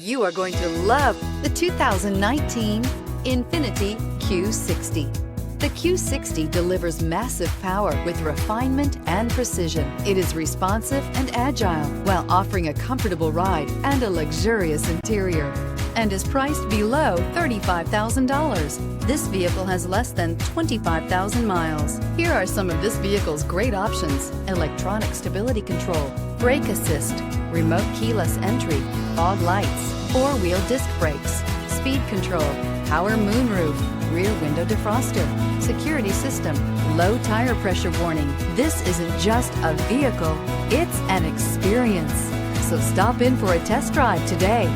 You are going to love the 2019 Infiniti Q60. The Q60 delivers massive power with refinement and precision. It is responsive and agile while offering a comfortable ride and a luxurious interior, and is priced below $35,000. This vehicle has less than 25,000 miles. Here are some of this vehicle's great options: electronic stability control, brake assist, remote keyless entry, fog lights, four-wheel disc brakes, speed control, power moonroof, rear window defroster, security system, low tire pressure warning. This isn't just a vehicle, it's an experience. So stop in for a test drive today.